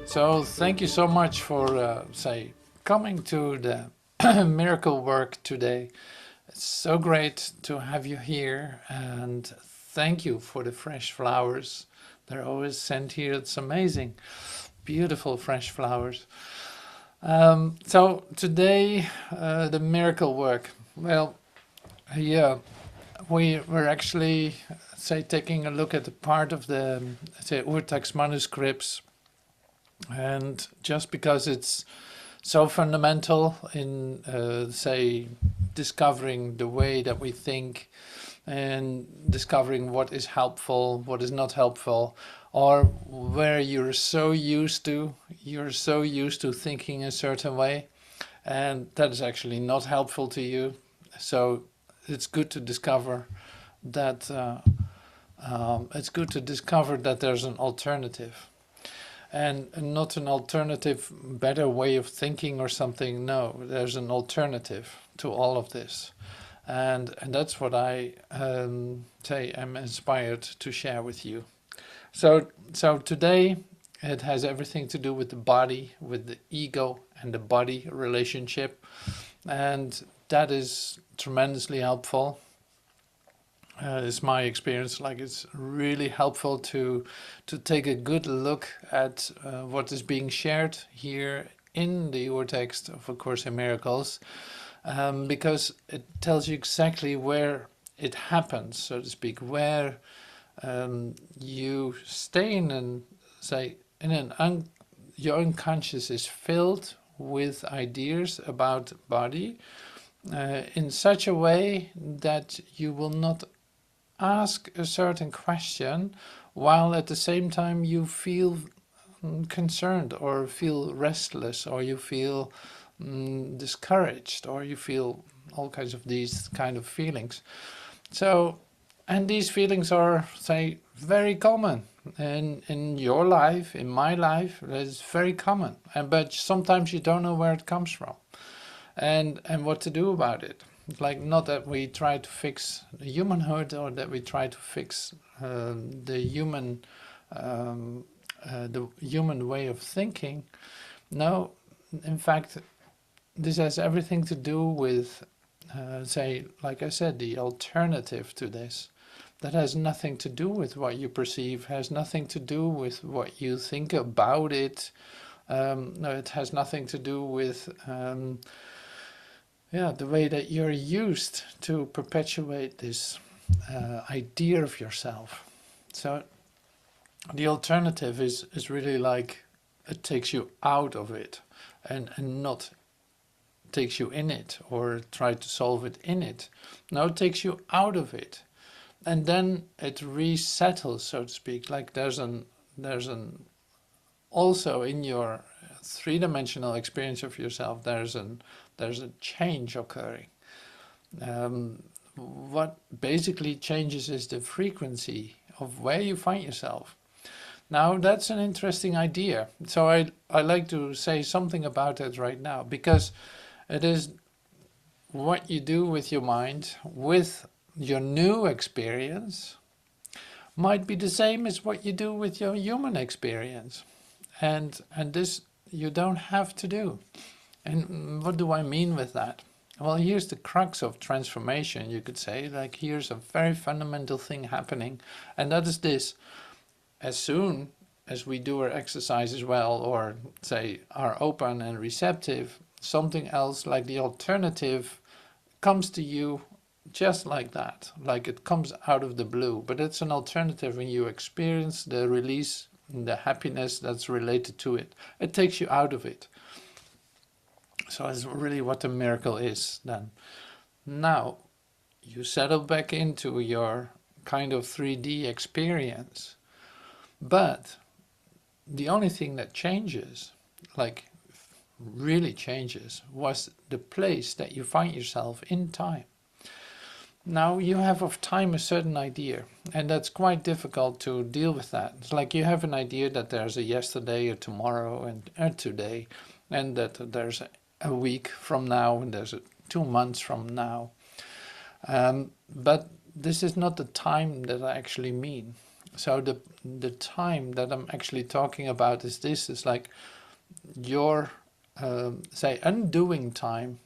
So thank you so much for coming to the miracle work today. It's so great to have you here, and thank you for the fresh flowers. They're always sent here. It's amazing, beautiful fresh flowers. So today, the miracle work. Well, yeah, we're actually taking a look at the part of the Urtext manuscripts, and just because it's so fundamental in discovering the way that we think and discovering what is helpful, what is not helpful, or where you're so used to thinking a certain way and that is actually not helpful to you. So it's good to discover that there's an alternative, and not an alternative better way of thinking or something. No, there's an alternative to all of this, and that's what I am inspired to share with you. So today it has everything to do with the body, with the ego and the body relationship, and that is tremendously helpful. It's my experience. Like, it's really helpful to take a good look at what is being shared here in the Urtext of A Course in Miracles, because it tells you exactly where it happens, so to speak, where you stay in your unconscious is filled with ideas about body in such a way that you will not ask a certain question while at the same time you feel concerned or feel restless or you feel discouraged or you feel all kinds of these kind of feelings. So, and these feelings are, very common in your life, in my life. It's very common, but sometimes you don't know where it comes from, and what to do about it. It's like, not that we try to fix humanhood or that we try to fix the human way of thinking. No, in fact, this has everything to do with, like I said, the alternative to this. That has nothing to do with what you perceive, has nothing to do with what you think about it. No, it has nothing to do with the way that you're used to perpetuate this idea of yourself. So the alternative is really like, it takes you out of it and not takes you in it or try to solve it in it. No, it takes you out of it. And then it resettles, so to speak. Like there's an also in your three-dimensional experience of yourself, there's a change occurring. What basically changes is the frequency of where you find yourself. Now that's an interesting idea. So I like to say something about it right now, because it is what you do with your mind, with your new experience, might be the same as what you do with your human experience. And this you don't have to do. And what do I mean with that? Well, here's the crux of transformation, you could say. Like, here's a very fundamental thing happening, and that is this. As soon as we do our exercises well, or are open and receptive, something else, like the alternative, comes to you just like that. Like, it comes out of the blue, but it's an alternative when you experience the release, the happiness that's related to it. It takes you out of it. So that's really what the miracle is then. Now, you settle back into your kind of 3D experience, but the only thing that changes, like really changes, was the place that you find yourself in time. Now you have of time a certain idea, and that's quite difficult to deal with that. It's like you have an idea that there's a yesterday, a tomorrow, and a today, and that there's a week from now, and there's 2 months from now. But this is not the time that I actually mean. So the time that I'm actually talking about is this, is like your, say, undoing time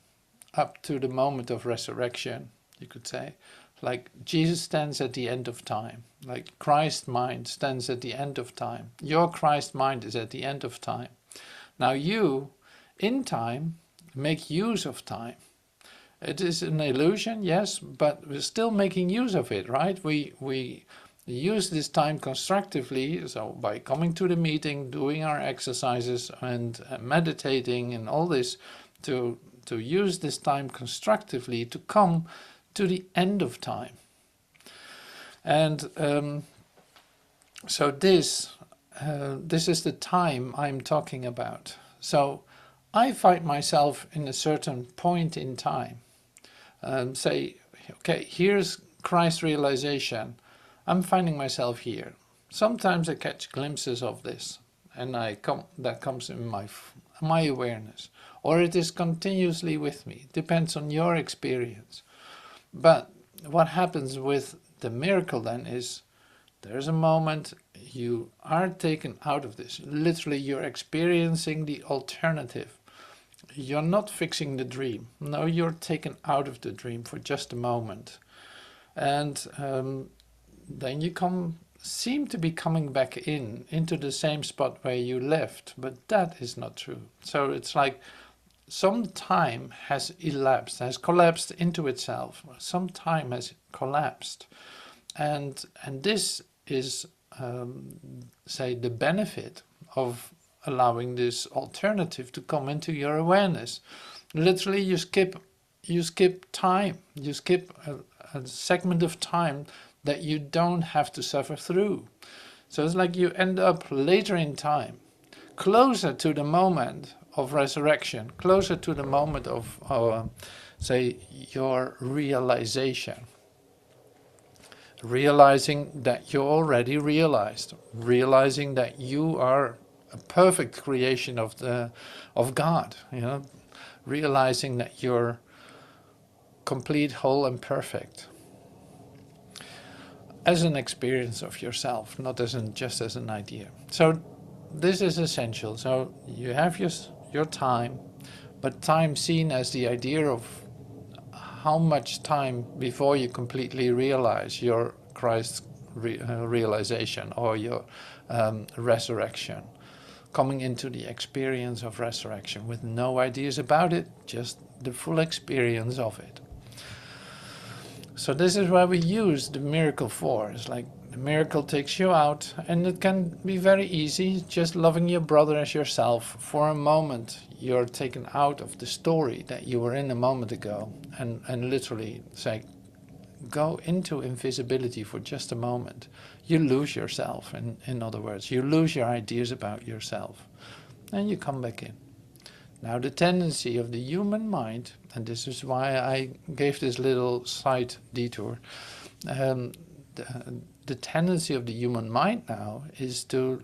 up to the moment of resurrection, you could say. Like Jesus stands at the end of time, like Christ's mind stands at the end of time. Your Christ mind is at the end of time. Now you, in time, make use of time. It is an illusion, yes, but we're still making use of it, right? We use this time constructively, so by coming to the meeting, doing our exercises and meditating and all this, to use this time constructively to come to the end of time. And so this is the time I'm talking about. So I find myself in a certain point in time. Say, okay, here's Christ realization. I'm finding myself here. Sometimes I catch glimpses of this, and that comes in my awareness, or it is continuously with me. It depends on your experience. But what happens with the miracle then is there's a moment you are taken out of this. Literally, you're experiencing the alternative. You're not fixing the dream. No, you're taken out of the dream for just a moment. And then you seem to be coming back into the same spot where you left, but that is not true. So it's like some time has elapsed, has collapsed into itself. Some time has collapsed. And this is, say, the benefit of allowing this alternative to come into your awareness. Literally, you skip time. You skip a segment of time that you don't have to suffer through. So it's like you end up later in time, closer to the moment of resurrection, closer to the moment of, say, your realization. Realizing that you already realized, realizing that you are a perfect creation of God, realizing that you're complete, whole, and perfect. As an experience of yourself, not just as an idea. So this is essential. So you have your time, but time seen as the idea of how much time before you completely realize your Christ realization or your resurrection, coming into the experience of resurrection with no ideas about it, just the full experience of it. So this is why we use the miracle for. It's like the miracle takes you out, and it can be very easy, just loving your brother as yourself. For a moment, you're taken out of the story that you were in a moment ago, and literally say, go into invisibility for just a moment. You lose yourself, in other words. You lose your ideas about yourself, and you come back in. Now the tendency of the human mind, and this is why I gave this little side detour, the tendency of the human mind now is to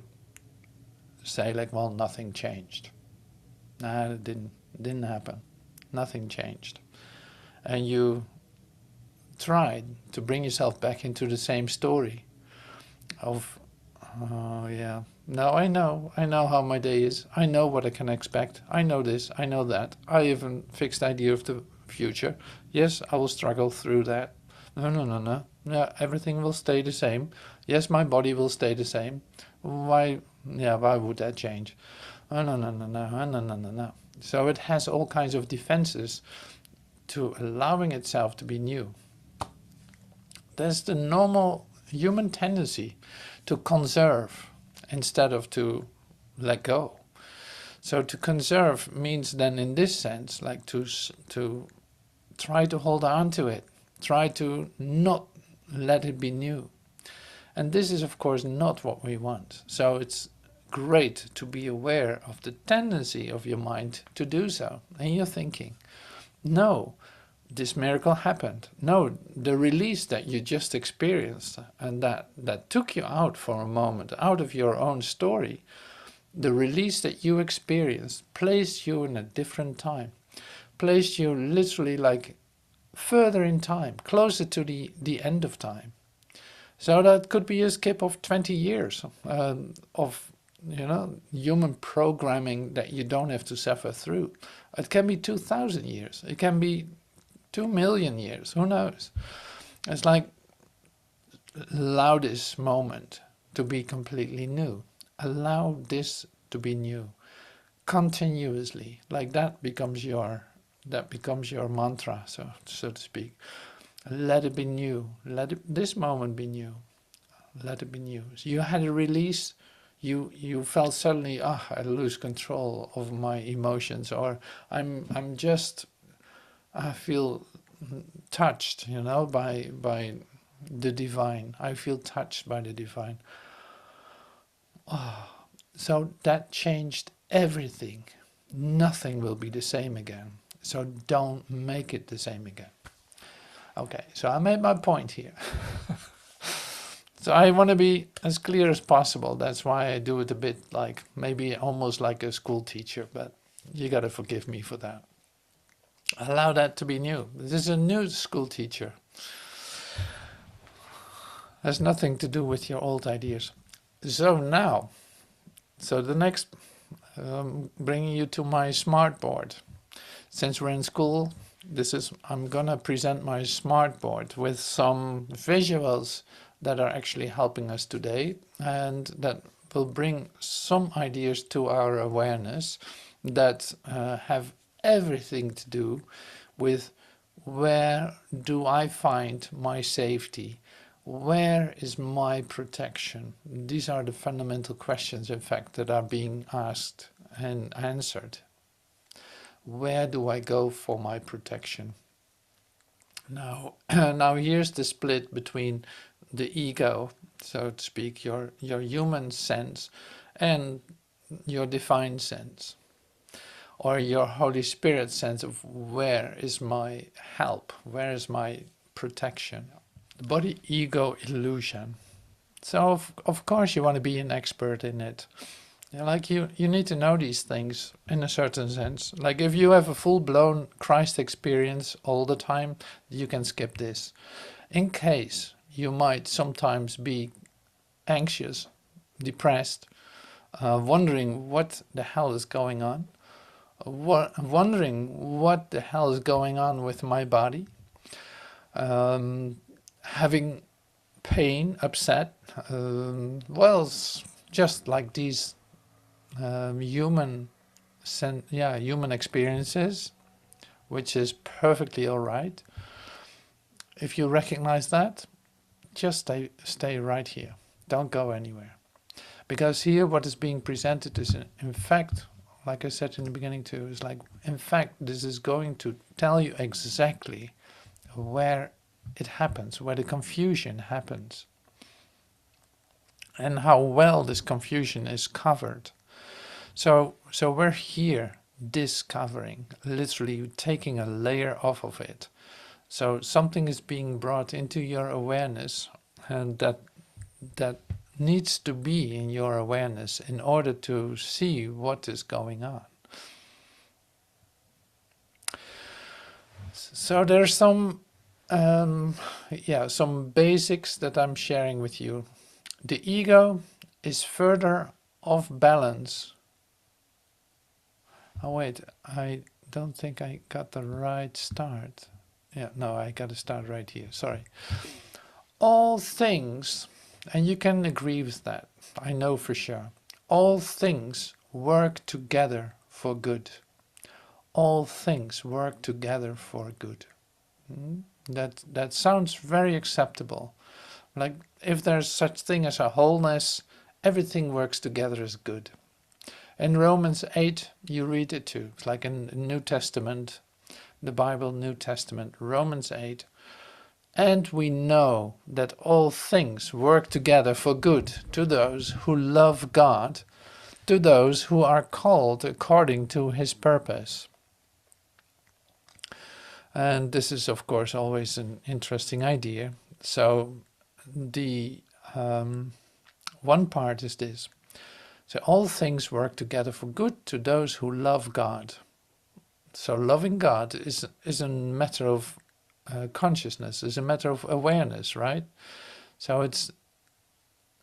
say like, well, nothing changed. Nah, it didn't happen. Nothing changed. And you tried to bring yourself back into the same story of, oh yeah, no, I know how my day is. I know what I can expect. I know this, I know that. I even fixed the idea of the future. Yes, I will struggle through that. No. Yeah, everything will stay the same. Yes, my body will stay the same. Why would that change? Oh, no. So it has all kinds of defenses to allowing itself to be new. That's the normal human tendency to conserve instead of to let go. So to conserve means then in this sense, like to try to hold on to it, try to not let it be new. And this is of course not what we want. So it's great to be aware of the tendency of your mind to do so. And you're thinking, no, this miracle happened. No, the release that you just experienced and that took you out for a moment, out of your own story, the release that you experienced placed you in a different time, placed you literally like further in time, closer to the end of time. So that could be a skip of 20 years of human programming that you don't have to suffer through. It can be 2,000 years. It can be 2 million years. Who knows? It's like, allow this moment to be completely new. Allow this to be new continuously. Like that becomes your mantra, so to speak. Let it be new. This moment be new. Let it be new. So you had a release. You felt suddenly, I lose control of my emotions, or I feel touched, by the divine. I feel touched by the divine. So that changed everything. Nothing will be the same again. So don't make it the same again. Okay, so I made my point here. So I want to be as clear as possible. That's why I do it a bit like, maybe almost like a school teacher, but you got to forgive me for that. Allow that to be new. This is a new school teacher. Has nothing to do with your old ideas. So now, the next, bringing you to my smart board. Since we're in school, I'm gonna present my smart board with some visuals that are actually helping us today, and that will bring some ideas to our awareness that have everything to do with where do I find my safety? Where is my protection? These are the fundamental questions, in fact, that are being asked and answered. Where do I go for my protection? Now, here's the split between the ego, so to speak, your human sense, and your divine sense, or your Holy Spirit sense of where is my help, where is my protection. The body ego illusion. So of course you want to be an expert in it. Like you need to know these things in a certain sense. Like if you have a full-blown Christ experience all the time, you can skip this. In case you might sometimes be anxious, depressed, wondering what the hell is going on, wondering what the hell is going on with my body, having pain, upset, just like these human experiences, which is perfectly all right. If you recognize that, just stay right here. Don't go anywhere. Because here what is being presented is, in fact, like I said in the beginning too, is like, in fact, this is going to tell you exactly where it happens, where the confusion happens, and how well this confusion is covered. So we're here discovering, literally taking a layer off of it. So something is being brought into your awareness, and that needs to be in your awareness in order to see what is going on. So there's some basics that I'm sharing with you. The ego is further off balance. Oh wait, I don't think I got the right start. Yeah, no, I got to start right here, sorry. All things, and you can agree with that, I know for sure, all things work together for good. All things work together for good. That sounds very acceptable. Like if there's such thing as a wholeness, everything works together as good. In Romans 8, you read it too. It's like in the New Testament, the Bible, New Testament, Romans 8. And we know that all things work together for good to those who love God, to those who are called according to his purpose. And this is, of course, always an interesting idea. So the one part is this. So all things work together for good to those who love God. So loving God is a matter of consciousness, is a matter of awareness, right? So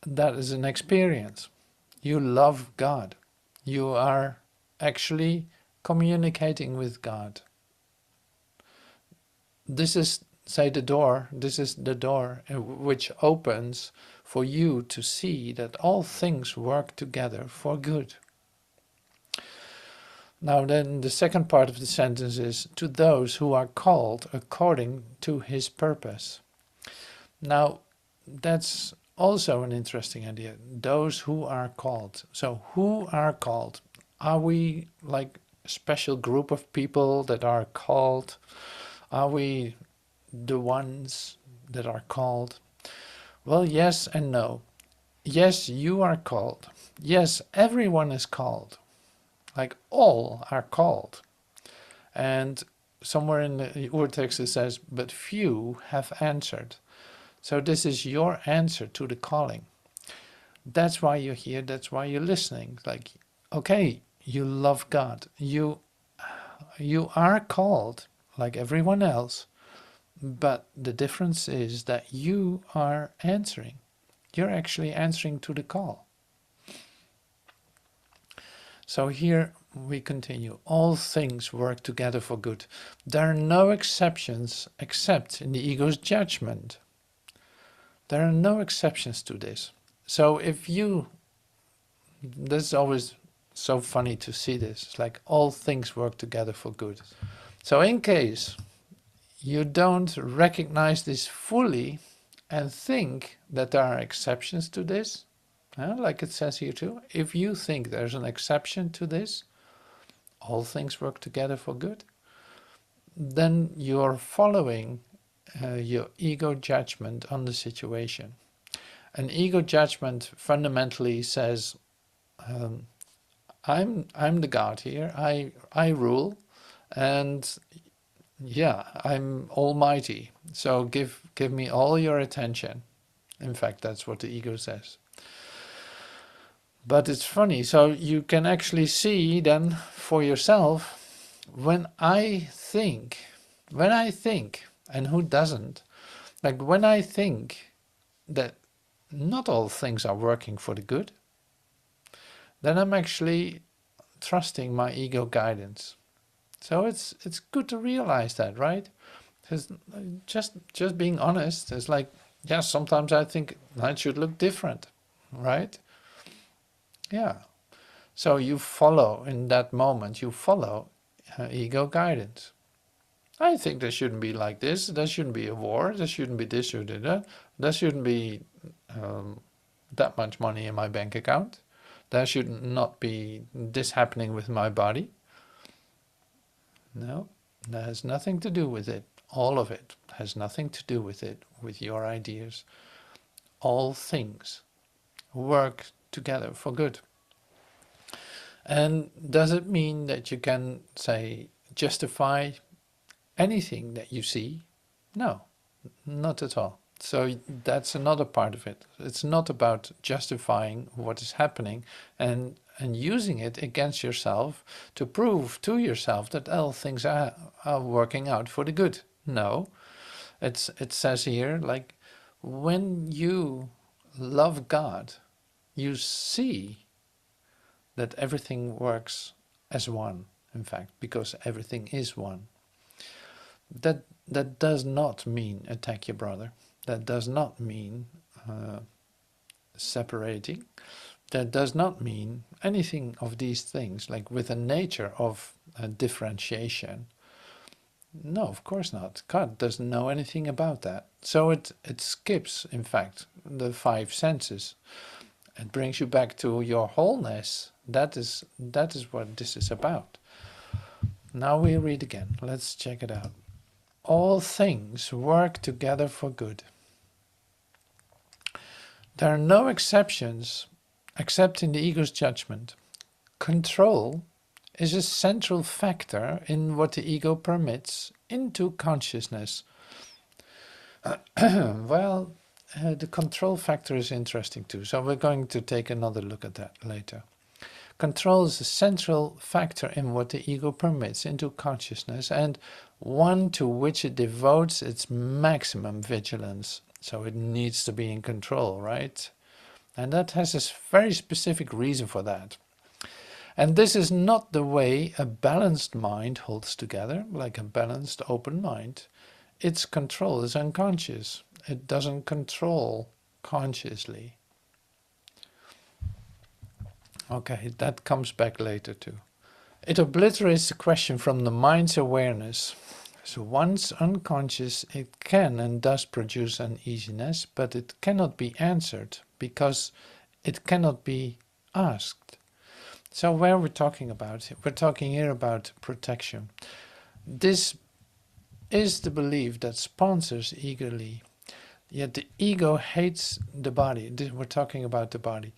that is an experience. You love God. You are actually communicating with God. This is, say, the door. This is the door which opens for you to see that all things work together for good. Now then, the second part of the sentence is, to those who are called according to his purpose. Now, that's also an interesting idea. Those who are called. So, who are called? Are we like a special group of people that are called? Are we the ones that are called? Well, yes and no. Yes, you are called. Yes, everyone is called. Like all are called. And somewhere in the Urtext it says, but few have answered. So this is your answer to the calling. That's why you're here. That's why you're listening. Like, okay, you love God. You are called like everyone else, but the difference is that you are answering. You're actually answering to the call. So here we continue. All things work together for good. There are no exceptions except in the ego's judgment. There are no exceptions to this. So if you, that's always so funny to see this. It's like all things work together for good. So in case you don't recognize this fully and think that there are exceptions to this, like it says here too, if you think there's an exception to this, all things work together for good, then you're following your ego judgment on the situation. An ego judgment fundamentally says, I'm the God here. I rule, and yeah, I'm almighty. So give me all your attention. In fact, that's what the ego says. But it's funny. So you can actually see then for yourself, when I think, and who doesn't? Like when I think that not all things are working for the good, then I'm actually trusting my ego guidance. So it's good to realize that, right? Because just being honest is like, yeah, sometimes I think it should look different, right? Yeah. So you follow in that moment, you follow ego guidance. I think there shouldn't be like this. There shouldn't be a war. There shouldn't be this or that. There shouldn't be that much money in my bank account. There should not be this happening with my body. No, that has nothing to do with it. All of it has nothing to do with it, with your ideas. All things work together for good. And does it mean that you can, say, justify anything that you see? No, not at all. So that's another part of it. It's not about justifying what is happening and using it against yourself to prove to yourself that all things are working out for the good. No, it says here, like, when you love God, you see that everything works as one, in fact, because everything is one. That does not mean attack your brother. That does not mean separating. That does not mean anything of these things, like with a nature of differentiation. No, of course not. God doesn't know anything about that. So it skips, in fact, the five senses. It brings you back to your wholeness. That is what this is about. Now we read again. Let's check it out. All things work together for good. There are no exceptions except in the ego's judgment. Control is a central factor in what the ego permits into consciousness. Well, the control factor is interesting too, so we're going to take another look at that later. Control is a central factor in what the ego permits into consciousness, and one to which it devotes its maximum vigilance. So it needs to be in control, right? And that has a very specific reason for that. And this is not the way a balanced mind holds together, like a balanced open mind. Its control is unconscious. It doesn't control consciously. Okay, that comes back later too. It obliterates the question from the mind's awareness. So once unconscious, it can and does produce uneasiness, but it cannot be answered because it cannot be asked. So where are we talking about? We're talking here about protection. This is the belief that sponsors eagerly. Yet the ego hates the body. We're talking about the body.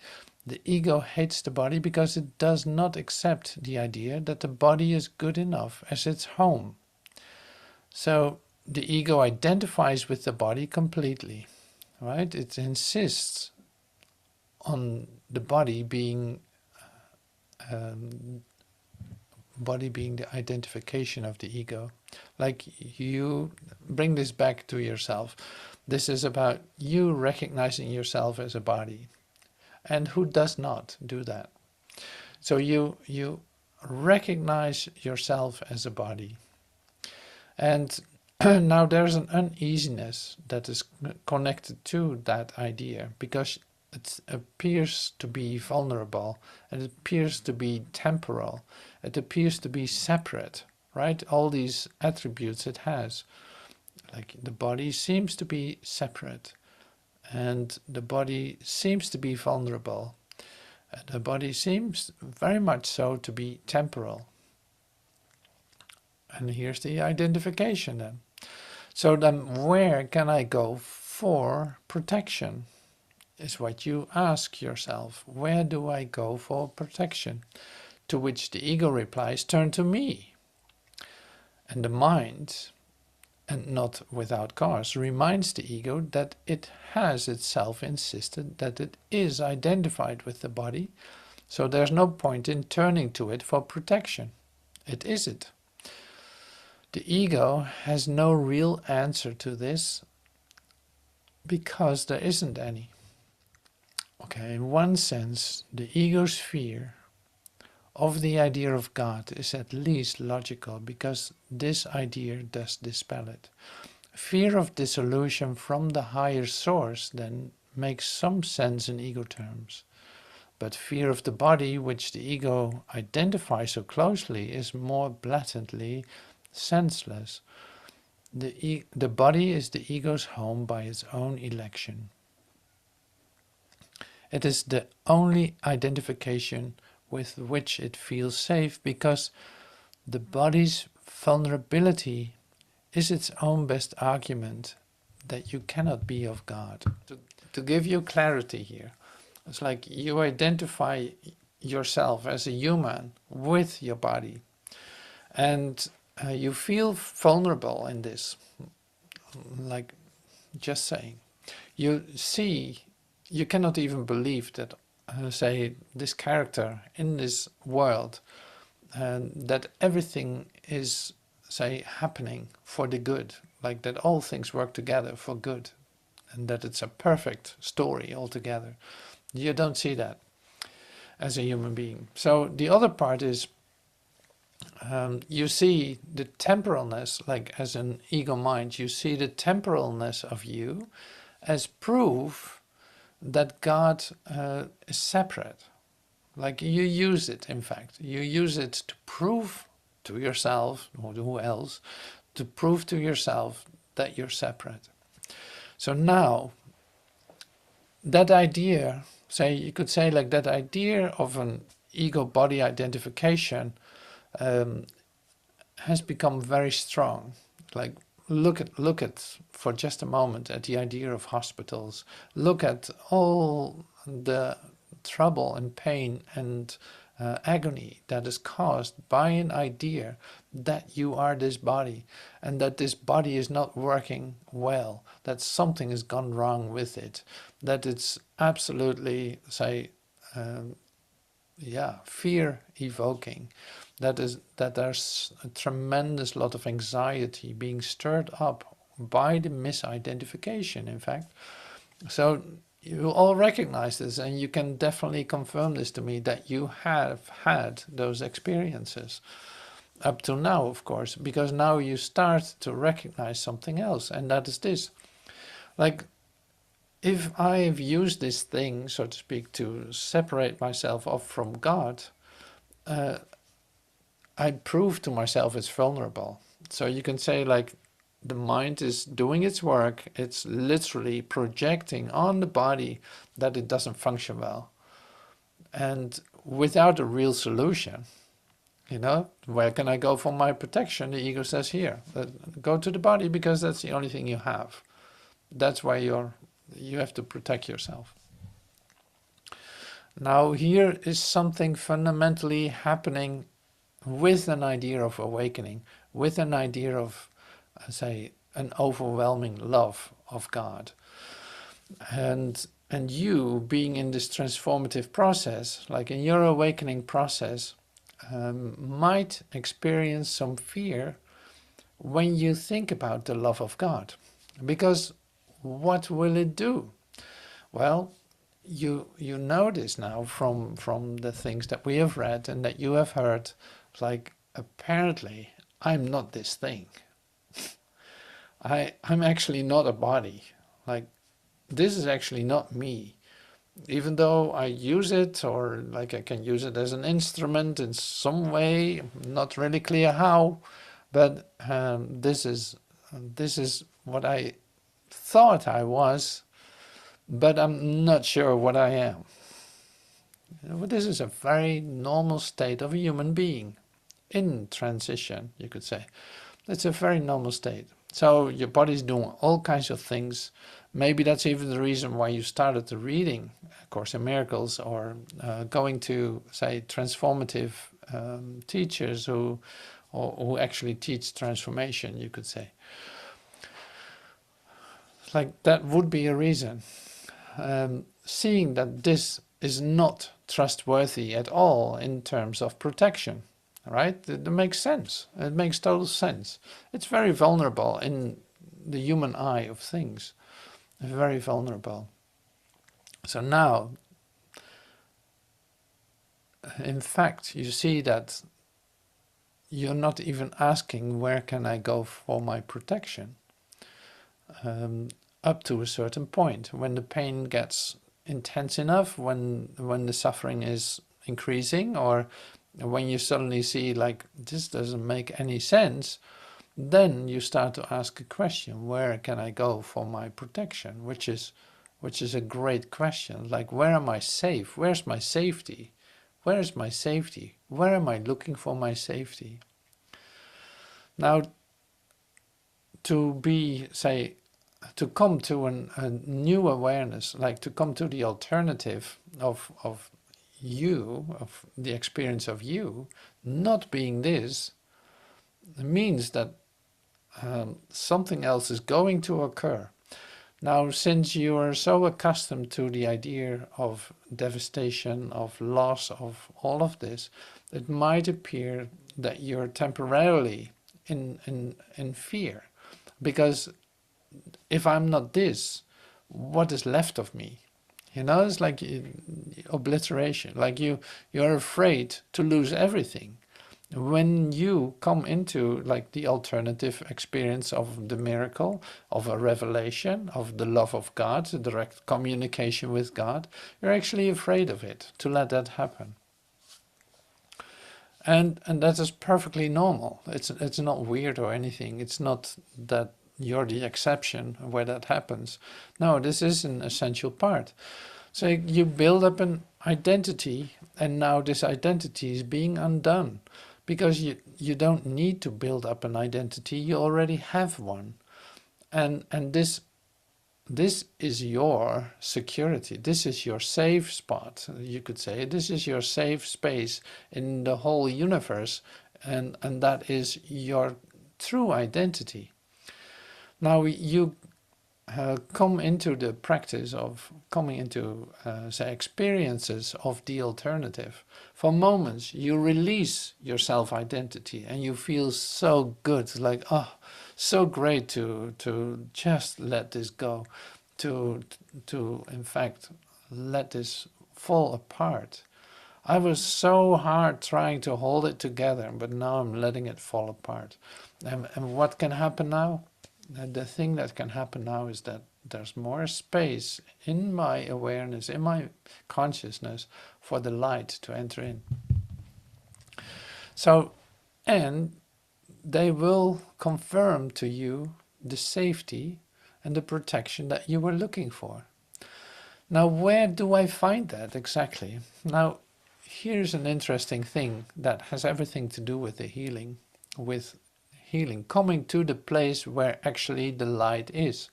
The ego hates the body because it does not accept the idea that the body is good enough as its home. So the ego identifies with the body completely, right? It insists on the body being the identification of the ego. Like, you bring this back to yourself. This is about you recognizing yourself as a body. And who does not do that? So you recognize yourself as a body. And now there's an uneasiness that is connected to that idea, because it appears to be vulnerable, and it appears to be temporal, it appears to be separate, right? All these attributes it has. Like, the body seems to be separate, and the body seems to be vulnerable. The body seems very much so to be temporal. And here's the identification then. So then where can I go for protection? Is what you ask yourself. Where do I go for protection? To which the ego replies, turn to me. And the mind, and not without cause, reminds the ego that it has itself insisted that it is identified with the body, so there's no point in turning to it for protection. It is it. The ego has no real answer to this because there isn't any. Okay, in one sense, the ego's fear of the idea of God is at least logical, because this idea does dispel it. Fear of dissolution from the higher source then makes some sense in ego terms. But fear of the body, which the ego identifies so closely, is more blatantly senseless. The body is the ego's home by its own election. It is the only identification with which it feels safe, because the body's vulnerability is its own best argument that you cannot be of God. To give you clarity here, it's like you identify yourself as a human with your body, and you feel vulnerable in this, like just saying. You see, you cannot even believe that, say, this character in this world, that everything is, say, happening for the good, like that all things work together for good, and that it's a perfect story altogether. You don't see that as a human being. So the other part is, you see the temporalness, like as an ego mind, you see the temporalness of you as proof that God is separate. Like, you use it, in fact. You use it to prove to yourself, or who else, to prove to yourself that you're separate. So now, that idea, say, you could say like that idea of an ego-body identification has become very strong. Like, look at for just a moment at the idea of hospitals. Look at all the trouble and pain and agony that is caused by an idea that you are this body, and that this body is not working well, that something has gone wrong with it, that it's absolutely, say, fear evoking. That is that there's a tremendous lot of anxiety being stirred up by the misidentification, in fact. So you all recognize this, and you can definitely confirm this to me, that you have had those experiences up to now, of course, because now you start to recognize something else, and that is this. Like, if I've used this thing, so to speak, to separate myself off from God, uh, I prove to myself it's vulnerable. So you can say, like, the mind is doing its work, it's literally projecting on the body that it doesn't function well. And without a real solution, where can I go for my protection? The ego says here, go to the body, because that's the only thing you have. That's why you have to protect yourself. Now here is something fundamentally happening with an idea of awakening, with an idea of, say, an overwhelming love of God. And you being in this transformative process, like in your awakening process, might experience some fear when you think about the love of God. Because what will it do? Well, you know this now from the things that we have read and that you have heard. Like, apparently I'm not this thing. I'm actually not a body. Like, this is actually not me. Even though I use it, or like I can use it as an instrument in some way, not really clear how, but this is what I thought I was, but I'm not sure what I am. This is a very normal state of a human being in transition, you could say. It's a very normal state. So your body's doing all kinds of things. Maybe that's even the reason why you started the reading A Course in Miracles, or going to, say, transformative teachers who actually teach transformation, you could say. Like, that would be a reason. Seeing that this is not trustworthy at all in terms of protection, right? It makes sense. It makes total sense. It's very vulnerable in the human eye of things. Very vulnerable. So now, in fact, you see that you're not even asking, where can I go for my protection? Up to a certain point, when the pain gets intense enough, when the suffering is increasing, or when you suddenly see, like, this doesn't make any sense, then you start to ask a question: where can I go for my protection? Which is a great question. Like, where am I safe? Where's my safety? Where is my safety? Where am I looking for my safety? Now, to be, say, to come to a new awareness, like to come to the alternative of you, of the experience of you, not being this, means that something else is going to occur. Now, since you are so accustomed to the idea of devastation, of loss, of all of this, it might appear that you're temporarily in fear. Because if I'm not this, what is left of me? It's like obliteration. Like you're afraid to lose everything. When you come into, like, the alternative experience of the miracle, of a revelation, of the love of God, the direct communication with God, you're actually afraid of it, to let that happen. And that is perfectly normal. It's not weird or anything. It's not that you're the exception where that happens. No, this is an essential part. So you build up an identity, and now this identity is being undone. Because you don't need to build up an identity, you already have one. And this is your security. This is your safe spot, you could say. This is your safe space in the whole universe, and that is your true identity. Now you come into the practice of coming into, say, experiences of the alternative, for moments you release your self-identity and you feel so good. It's like, oh, so great to just let this go, to in fact let this fall apart. I was so hard trying to hold it together, but now I'm letting it fall apart. And what can happen now? The thing that can happen now is that there's more space in my awareness, in my consciousness, for the light to enter in. So, and they will confirm to you the safety and the protection that you were looking for. Now, where do I find that exactly? Now, here's an interesting thing that has everything to do with the healing, coming to the place where actually the light is.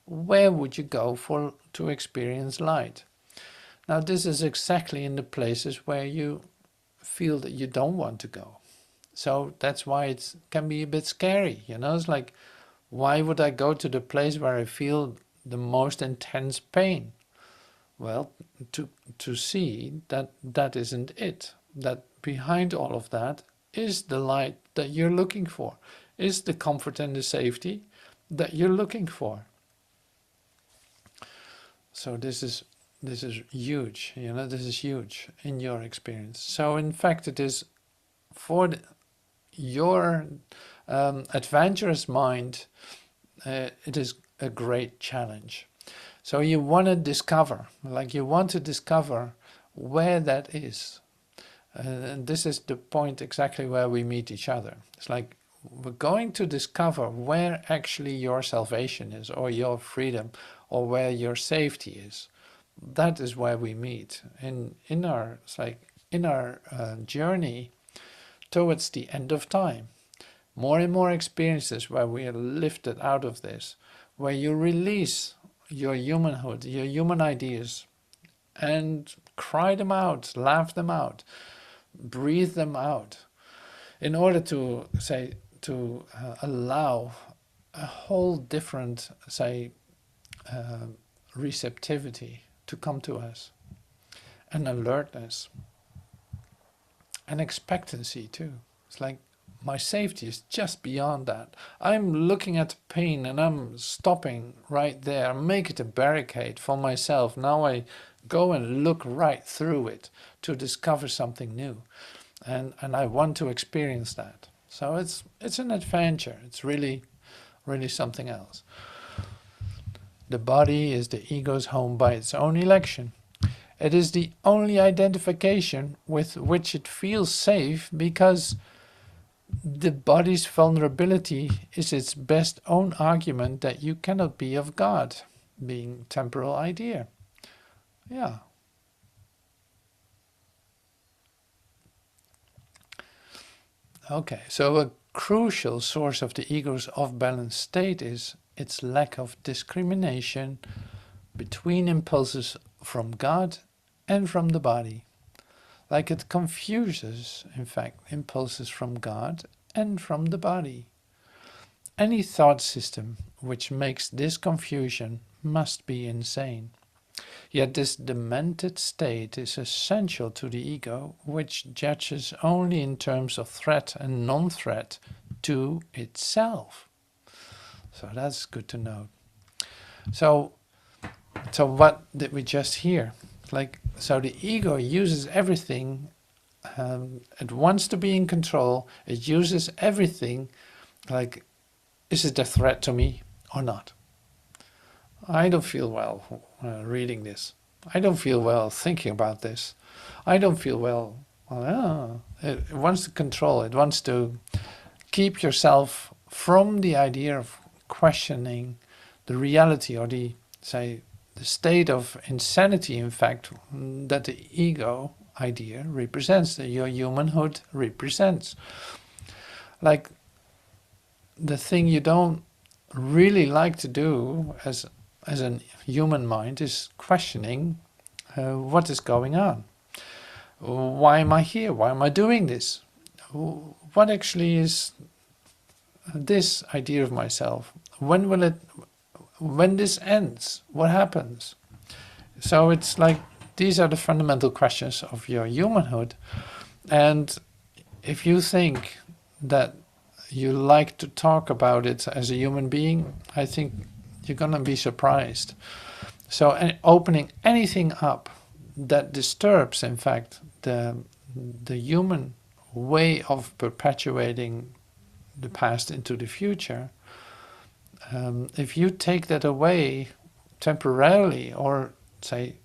Where would you go to experience light? Now, this is exactly in the places where you feel that you don't want to go. So that's why it can be a bit scary, you know. It's like, why would I go to the place where I feel the most intense pain? Well, to see that that isn't it. That behind all of that is the light that you're looking for, is the comfort and the safety that you're looking for. So this is huge, you know, this is huge in your experience. So in fact it is for your adventurous mind, it is a great challenge. So you want to discover, where that is. And this is the point exactly where we meet each other. It's like we're going to discover where actually your salvation is, or your freedom, or where your safety is. That is where we meet in our journey towards the end of time. More and more experiences where we are lifted out of this, where you release your humanhood, your human ideas, and cry them out, laugh them out, breathe them out, in order to allow a whole different receptivity to come to us, and alertness, and expectancy too. It's like my safety is just beyond that. I'm looking at the pain and I'm stopping right there, make it a barricade for myself. Now I go and look right through it to discover something new, and I want to experience that. So it's an adventure. It's really something else. The body is the ego's home by its own election. It is the only identification with which it feels safe, because the body's vulnerability is its best own argument that you cannot be of God, being temporal idea. Yeah. Okay, so a crucial source of the ego's off-balance state is its lack of discrimination between impulses from God and from the body. Like it confuses, in fact, impulses from God and from the body. Any thought system which makes this confusion must be insane. Yet this demented state is essential to the ego, which judges only in terms of threat and non-threat to itself. So that's good to know. So what did we just hear? So the ego uses everything. It wants to be in control. It uses everything. Like, is it a threat to me or not? I don't feel well reading this. I don't feel well thinking about this. I don't feel well. It wants to control. It wants to keep yourself from the idea of questioning the reality, or the state of insanity, in fact, that the ego idea represents, that your humanhood represents. Like, the thing you don't really like to do as a human mind is questioning what is going on. Why am I here? Why am I doing this? What actually is this idea of myself? When will when this ends, what happens? So it's like, these are the fundamental questions of your humanhood. And if you think that you like to talk about it as a human being, I think you're going to be surprised. So opening anything up that disturbs, in fact, the human way of perpetuating the past into the future, if you take that away temporarily, or say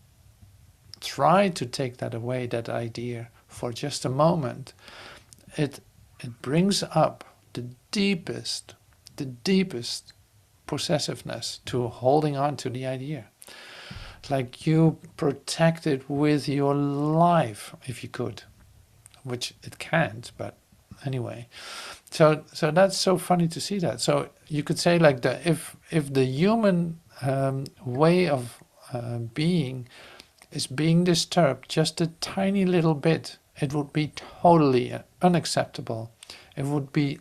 try to take that away, that idea, for just a moment, it brings up the deepest possessiveness to holding on to the idea. Like you protect it with your life, if you could, which it can't, but anyway. So that's so funny to see that. So you could say like that if the human way of being is being disturbed just a tiny little bit, it would be totally unacceptable. It would be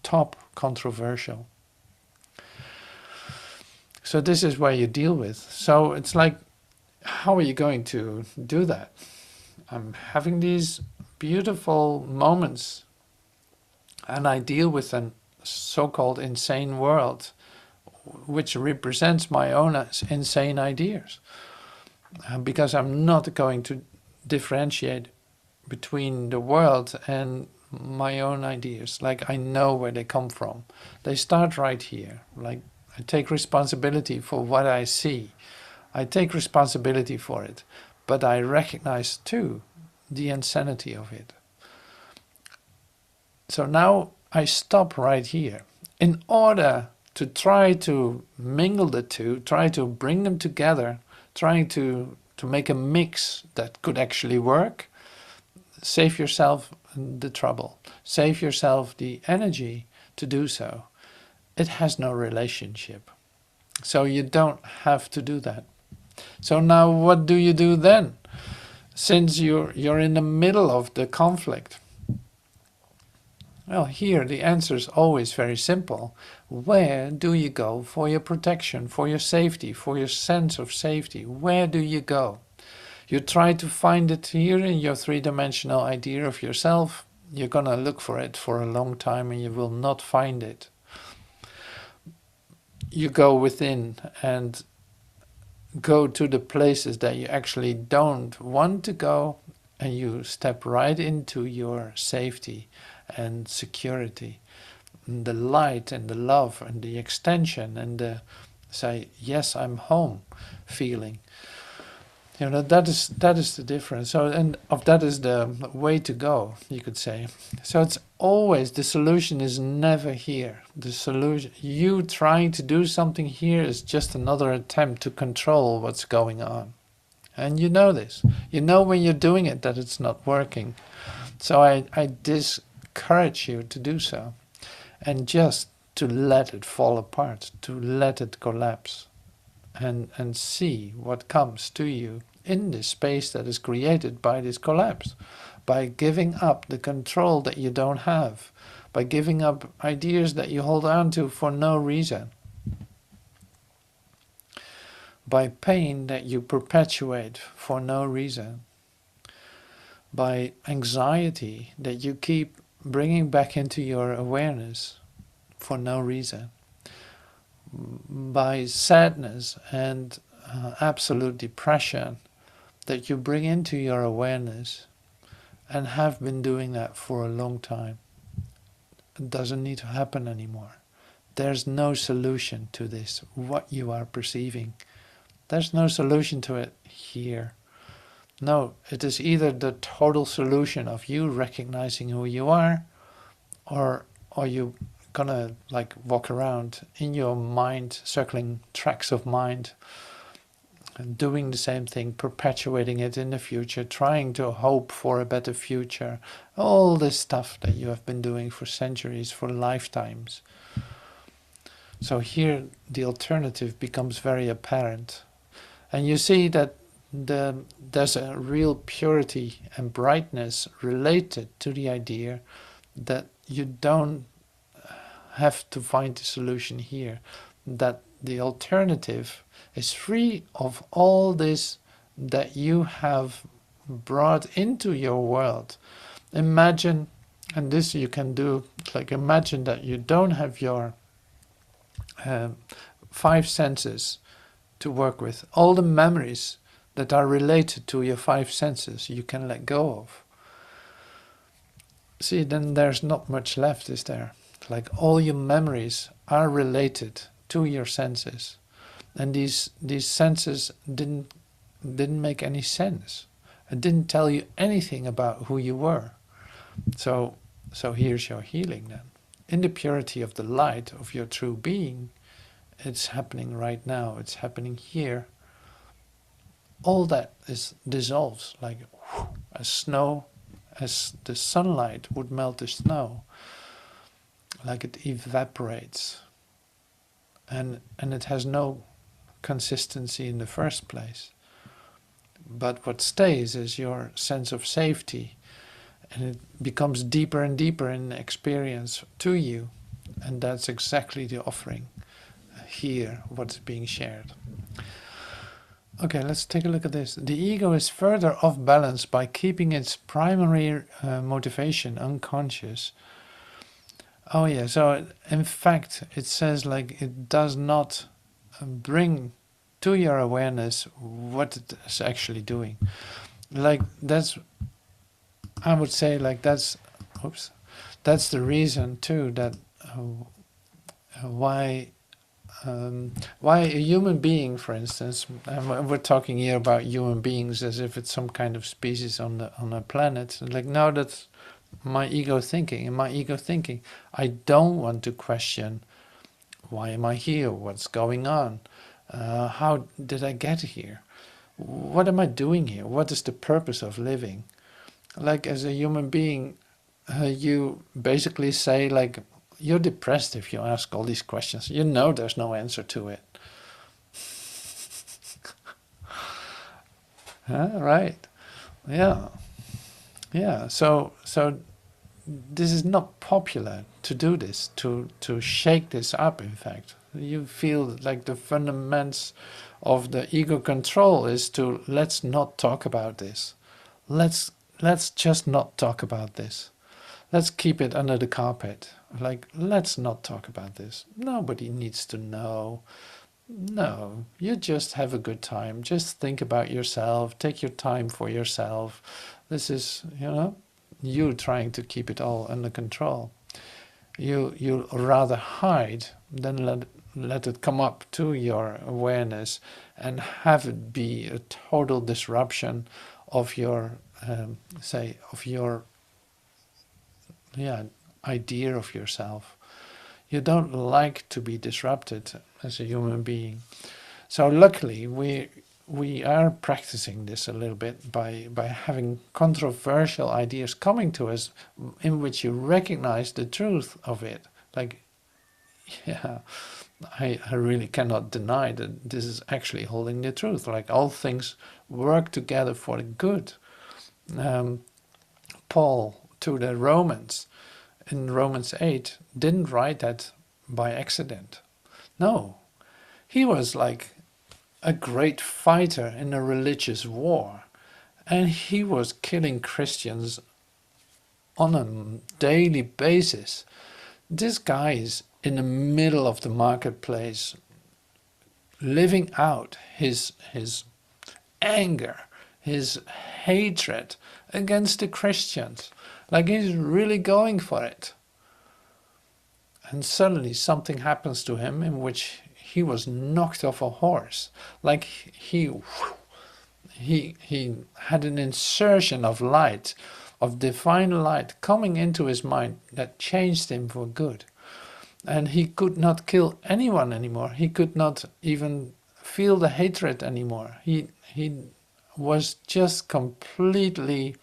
top controversial. So this is where you deal with. So it's like, how are you going to do that? I'm having these beautiful moments, and I deal with a so-called insane world, which represents my own insane ideas. Because I'm not going to differentiate between the world and my own ideas. Like, I know where they come from. They start right here. Like, I take responsibility for what I see. I take responsibility for it. But I recognize too the insanity of it. So now I stop right here. In order to try to mingle the two, try to bring them together, trying to make a mix that could actually work, save yourself the trouble, save yourself the energy to do so. It has no relationship. So you don't have to do that. So now what do you do then? Since you're in the middle of the conflict. Well, here the answer is always very simple. Where do you go for your protection, for your safety, for your sense of safety? Where do you go? You try to find it here in your three-dimensional idea of yourself. You're going to look for it for a long time and you will not find it. You go within and go to the places that you actually don't want to go, and you step right into your safety and security, and the light and the love and the extension and the say, yes, I'm home feeling. You know, that is the difference. So, and that is the way to go, you could say. So it's always, the solution is never here. The solution, you trying to do something here, is just another attempt to control what's going on. And you know this. You know when you're doing it that it's not working. So I discourage you to do so. And just to let it fall apart, to let it collapse. And see what comes to you in this space that is created by this collapse, by giving up the control that you don't have, by giving up ideas that you hold on to for no reason, by pain that you perpetuate for no reason, by anxiety that you keep bringing back into your awareness for no reason, by sadness and absolute depression that you bring into your awareness and have been doing that for a long time. It doesn't need to happen anymore. There's no solution to this, what you are perceiving. There's no solution to it here. No, it is either the total solution of you recognizing who you are, or you gonna like walk around in your mind, circling tracks of mind, and doing the same thing, perpetuating it in the future, trying to hope for a better future, all this stuff that you have been doing for centuries, for lifetimes. So here the alternative becomes very apparent, and you see that there's a real purity and brightness related to the idea that you don't have to find the solution here, that the alternative is free of all this that you have brought into your world. Imagine, and this you can do, like imagine that you don't have your five senses to work with. All the memories that are related to your five senses you can let go of. See, then there's not much left, is there? Like all your memories are related to your senses, and these senses didn't make any sense. It didn't tell you anything about who you were. So here's your healing then. In the purity of the light of your true being, it's happening right now. It's happening here. All that dissolves like as snow, as the sunlight would melt the snow, like it evaporates, and it has no consistency in the first place. But what stays is your sense of safety, and it becomes deeper and deeper in experience to you, and that's exactly the offering here, what's being shared. Okay, let's take a look at this. The ego is further off balance by keeping its primary motivation unconscious. Oh yeah, so in fact it says like it does not bring to your awareness what it is actually doing. Like that's, I would say like that's the reason too that why a human being, for instance, and we're talking here about human beings as if it's some kind of species on a planet. Like, no, that's my ego thinking. In my ego thinking, I don't want to question, why am I here? What's going on? How did I get here? What am I doing here? What is the purpose of living? Like, as a human being, you basically say, like, you're depressed if you ask all these questions. You know there's no answer to it. Right. Yeah. Yeah. So this is not popular to do this, to shake this up, in fact. You feel like the fundamentals of the ego control is to let's not talk about this. Let's just not talk about this. Let's keep it under the carpet. Like, let's not talk about this. Nobody needs to know. No, you just have a good time. Just think about yourself. Take your time for yourself. This is, you trying to keep it all under control. You rather hide than let it come up to your awareness and have it be a total disruption of your, idea of yourself. You don't like to be disrupted as a human being. So luckily we are practicing this a little bit by having controversial ideas coming to us in which you recognize the truth of it. Like, yeah, I really cannot deny that this is actually holding the truth. Like, all things work together for the good. Paul to the Romans in Romans 8 didn't write that by accident. No, he was like a great fighter in a religious war, and he was killing Christians on a daily basis. This guy is in the middle of the marketplace, living out his anger, his hatred against the Christians. Like, he's really going for it. And suddenly something happens to him in which he was knocked off a horse. Like, he had an insertion of light, of divine light coming into his mind that changed him for good. And he could not kill anyone anymore. He could not even feel the hatred anymore. He was just completely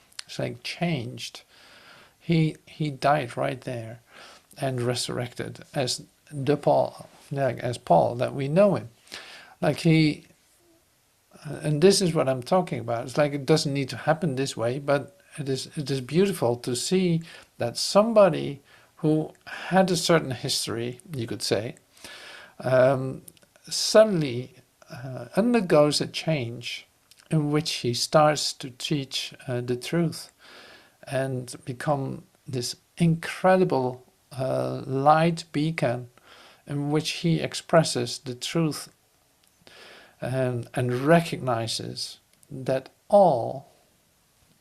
changed. He died right there and resurrected as Paul that we know him. Like, and this is what I'm talking about. It's like, it doesn't need to happen this way, but it is beautiful to see that somebody who had a certain history, you could say, suddenly undergoes a change in which he starts to teach the truth and become this incredible light beacon in which he expresses the truth and recognizes that all,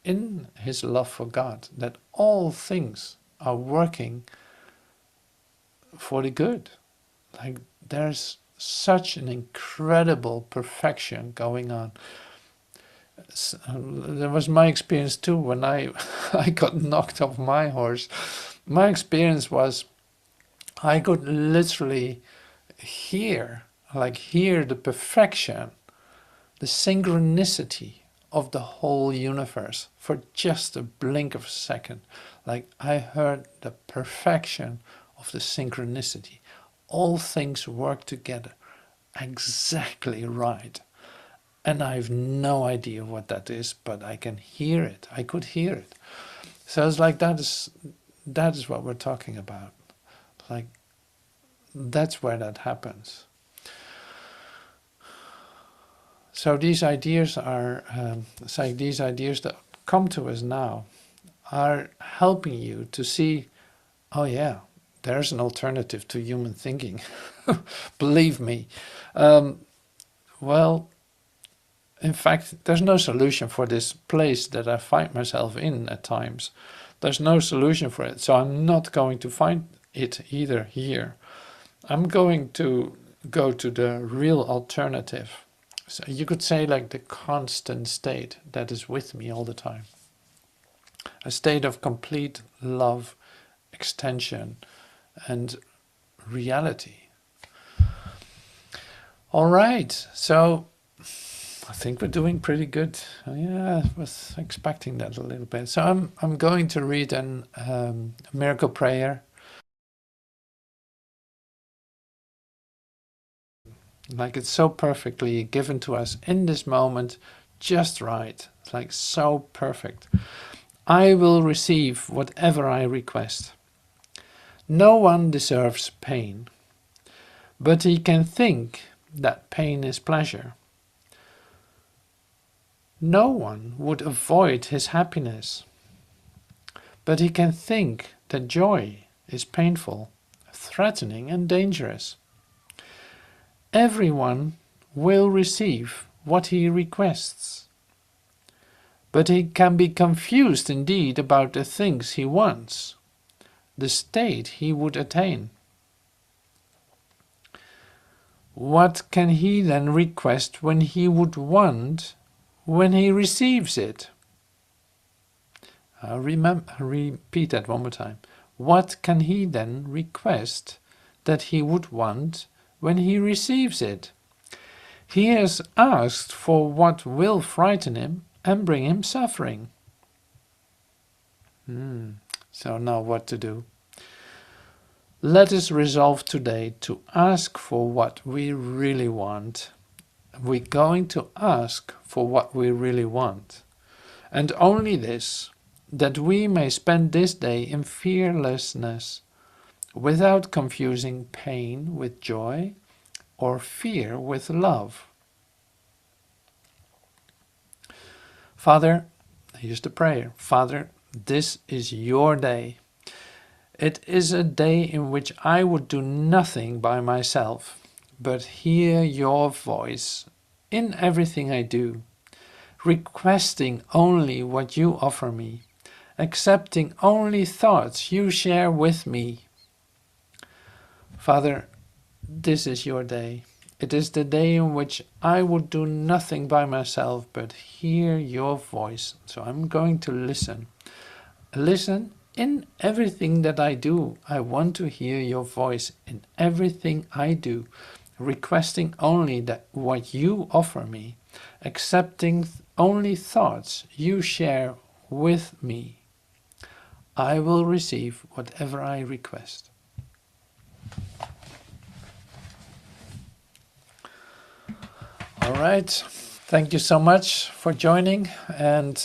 in his love for God, that all things are working for the good. Like there's such an incredible perfection going on. That was my experience too when I got knocked off my horse. My experience was I could literally hear the perfection, the synchronicity of the whole universe for just a blink of a second. Like I heard the perfection of the synchronicity. All things work together exactly right. And I have no idea what that is, but I can hear it. I could hear it. So it's like that is what we're talking about. Like that's where that happens. So these ideas are, these ideas that come to us now are helping you to see, oh yeah, there's an alternative to human thinking. Believe me. Well, in fact, there's no solution for this place that I find myself in at times. There's no solution for it. So I'm not going to find it either here. I'm going to go to the real alternative. So you could say like the constant state that is with me all the time. A state of complete love, extension, and reality. All right, so I think we're doing pretty good. Yeah, I was expecting that a little bit. So I'm going to read a miracle prayer. Like it's so perfectly given to us in this moment, just right. It's like so perfect. I will receive whatever I request. No one deserves pain, but he can think that pain is pleasure. No one would avoid his happiness, but he can think that joy is painful, threatening and dangerous. Everyone will receive what he requests, but he can be confused indeed about the things he wants, the state he would attain. What can he then request when he would want when he receives it? I'll repeat that one more time. What can he then request that he would want when he receives it? He has asked for what will frighten him and bring him suffering. So now what to do? Let us resolve today to ask for what we really want. We're going to ask for what we really want. And only this, that we may spend this day in fearlessness, without confusing pain with joy or fear with love. Father, here's the prayer. Father, this is your day. It is a day in which I would do nothing by myself, but hear your voice in everything I do, requesting only what you offer me, accepting only thoughts you share with me. Father, this is your day. It is the day in which I would do nothing by myself, but hear your voice. So I'm going to listen. Listen in everything that I do. I want to hear your voice in everything I do, requesting only that what you offer me, accepting only thoughts you share with me. I will receive whatever I request. All right. Thank you so much for joining, and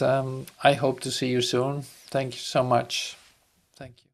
I hope to see you soon. Thank you so much. Thank you.